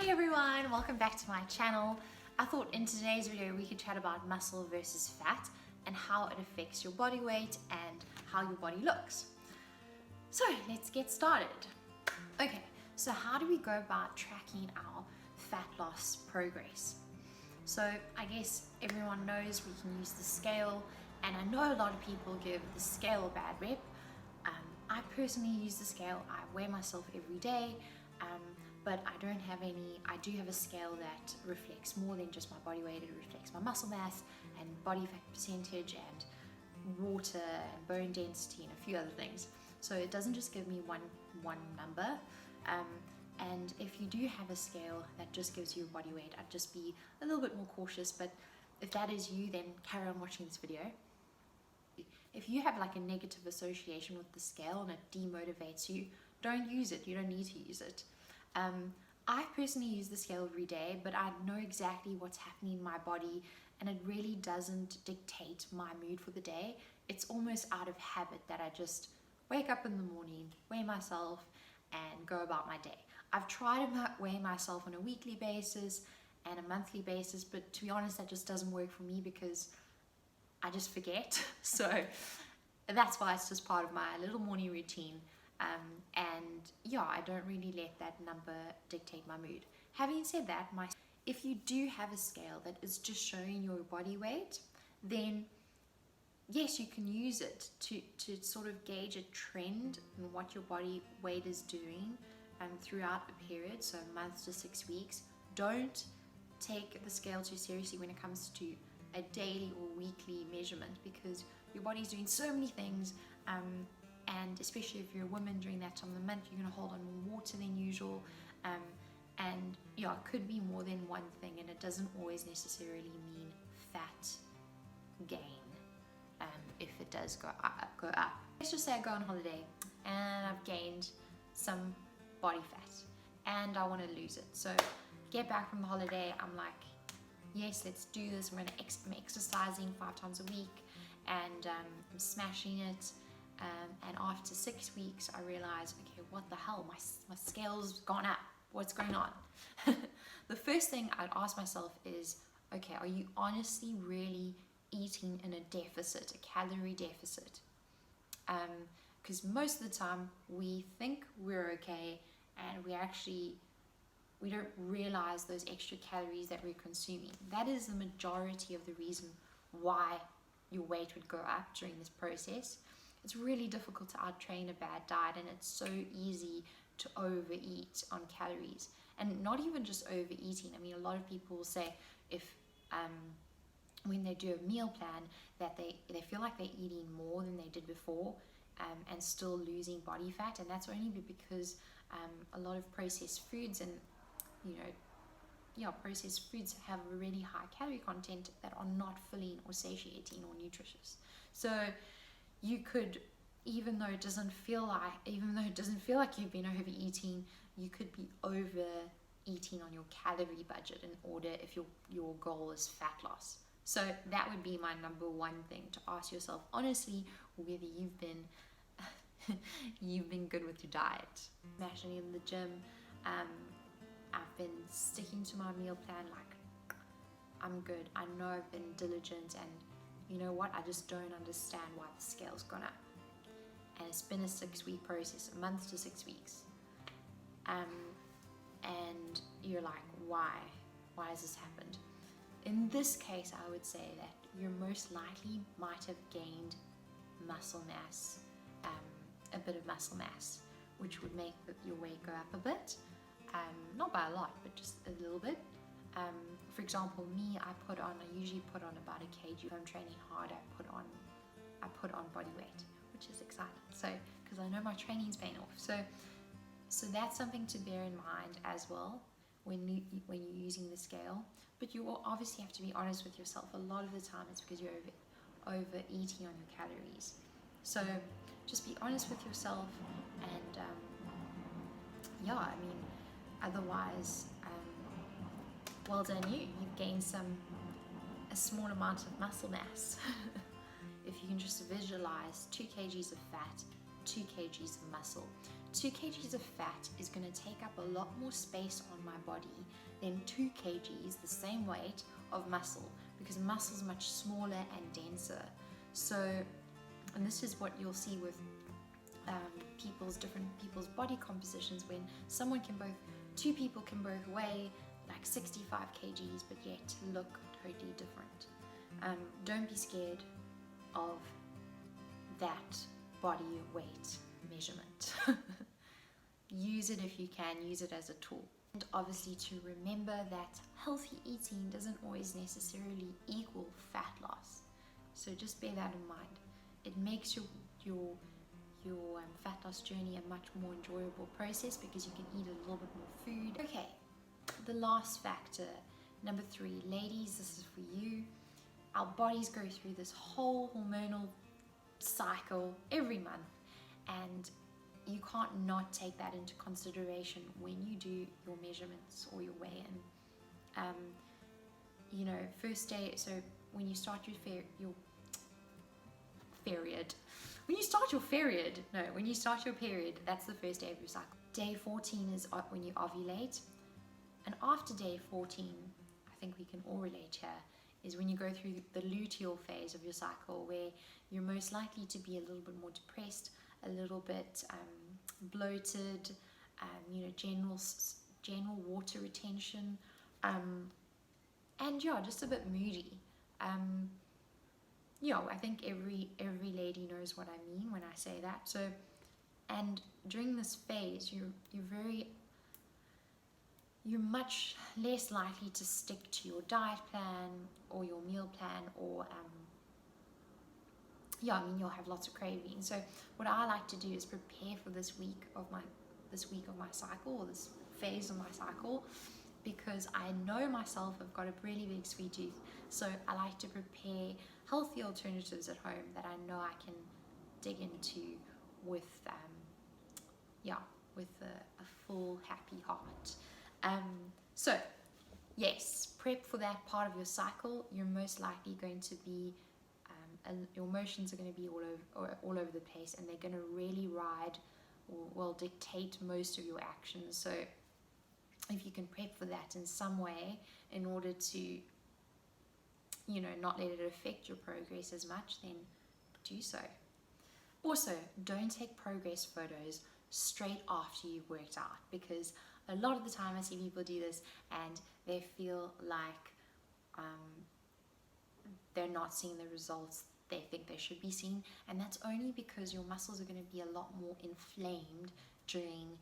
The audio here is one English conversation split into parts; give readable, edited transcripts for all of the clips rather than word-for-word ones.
Hi everyone, welcome back to my channel. I thought in today's video we could chat about muscle versus fat and how it affects your body weight and how your body looks. So let's get started. Okay, so how do we go about tracking our fat loss progress? So I guess everyone knows we can use the scale, and I know a lot of people give the scale a bad rep. I personally use the scale. I weigh myself every day, but I don't have any. I do have a scale that reflects more than just my body weight. It reflects my muscle mass and body fat percentage and water and bone density and a few other things. So it doesn't just give me one number. And if you do have a scale that just gives you a body weight, I'd just be a little bit more cautious. But if that is you, then carry on watching this video. If you have like a negative association with the scale and it demotivates you, don't use it. You don't need to use it. I personally use the scale every day, but I know exactly what's happening in my body, and it really doesn't dictate my mood for the day. It's almost out of habit that I just wake up in the morning, weigh myself, and go about my day. I've tried to weigh myself on a weekly basis and a monthly basis, but to be honest, that just doesn't work for me because I just forget. So that's why it's just part of my little morning routine. And yeah, I don't really let that number dictate my mood. Having said that, if you do have a scale that is just showing your body weight, then yes, you can use it to sort of gauge a trend in what your body weight is doing throughout a period, so months to 6 weeks. Don't take the scale too seriously when it comes to a daily or weekly measurement, because your body's doing so many things, and especially if you're a woman during that time of the month, you're going to hold on more water than usual, and yeah, it could be more than one thing, and it doesn't always necessarily mean fat gain. If it does go up. Let's just say I go on holiday and I've gained some body fat and I want to lose it. So get back from the holiday, I'm like, yes, let's do this. I'm exercising 5 times a week, and I'm smashing it. And after 6 weeks, I realized, okay, what the hell? My scale's gone up. What's going on? The first thing I'd ask myself is, okay, are you honestly really eating in a deficit, a calorie deficit? Because most of the time we think we're okay, and we don't realize those extra calories that we're consuming. That is the majority of the reason why your weight would go up during this process. It's really difficult to out-train a bad diet, and it's so easy to overeat on calories. And not even just overeating. I mean, a lot of people will say if when they do a meal plan that they feel like they're eating more than they did before, and still losing body fat, and that's only because a lot of processed foods and processed foods have a really high calorie content that are not filling or satiating or nutritious. So you could, even though it doesn't feel like you've been overeating, you could be overeating on your calorie budget in order, if your goal is fat loss. So that would be my number one thing to ask yourself honestly, whether you've been good with your diet. I'm actually in the gym. I've been sticking to my meal plan. Like, I'm good. I know I've been diligent, and you know what? I just don't understand why the scale's gone up. And it's been a 6-week process, a month to 6 weeks. And you're like, why? Why has this happened? In this case, I would say that you most likely might have gained muscle mass, a bit of muscle mass, which would make your weight go up a bit. Not by a lot, but just a little bit. For example, me, I usually put on about a kg. If I'm training hard, I put on body weight, which is exciting. So, because I know my training's paying off. So that's something to bear in mind as well when you're using the scale. But you will obviously have to be honest with yourself. A lot of the time, it's because you're overeating on your calories. So just be honest with yourself, and yeah, I mean, otherwise, well done you. You've gained a small amount of muscle mass. If you can just visualize 2 kgs of fat, 2 kgs of muscle. 2 kgs of fat is going to take up a lot more space on my body than 2 kgs, the same weight, of muscle, because muscle is much smaller and denser. So, and this is what you'll see with different people's body compositions, when two people can both weigh like 65 kgs but yet look totally different. Don't be scared of that body weight measurement. Use it if you can, use it as a tool. And obviously to remember that healthy eating doesn't always necessarily equal fat loss. So just bear that in mind. It makes your fat loss journey a much more enjoyable process because you can eat a little bit more food. Okay, the last factor, number 3. Ladies, this is for you. Our bodies go through this whole hormonal cycle every month, and you can't not take that into consideration when you do your measurements or your weigh-in. First day, so when you start your period, that's the first day of your cycle. Day 14 is when you ovulate, and after day 14, I think we can all relate here, is when you go through the luteal phase of your cycle, where you're most likely to be a little bit more depressed, a little bit bloated, general water retention, and just a bit moody. I think every lady knows what I mean when I say that. So, and during this phase, you're much less likely to stick to your diet plan or your meal plan, or you'll have lots of cravings. So what I like to do is prepare for this week of my cycle, or this phase of my cycle, because I know myself, I've got a really big sweet tooth. So I like to prepare healthy alternatives at home that I know I can dig into with a full happy heart. So yes, prep for that part of your cycle. You're most likely going to be your emotions are going to be all over the place, and they're going to really dictate most of your actions. So if you can prep for that in some way in order to not let it affect your progress as much, then do so. Also, don't take progress photos straight after you've worked out, because a lot of the time I see people do this and they feel like they're not seeing the results they think they should be seeing, and that's only because your muscles are going to be a lot more inflamed during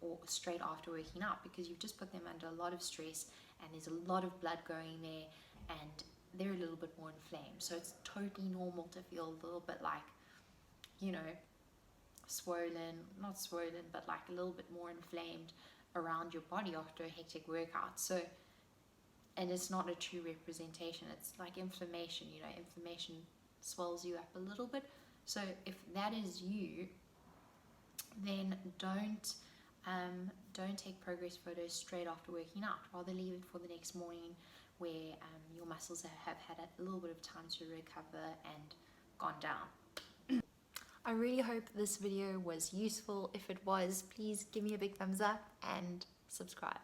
or straight after working out, because you've just put them under a lot of stress and there's a lot of blood going there and they're a little bit more inflamed. So it's totally normal to feel a little bit like, not swollen, but like a little bit more inflamed around your body after a hectic workout. So, and it's not a true representation. It's like inflammation. Inflammation swells you up a little bit. So if that is you, then don't take progress photos straight after working out. Rather leave it for the next morning, where your muscles have had a little bit of time to recover and gone down. I really hope this video was useful. If it was, please give me a big thumbs up and subscribe.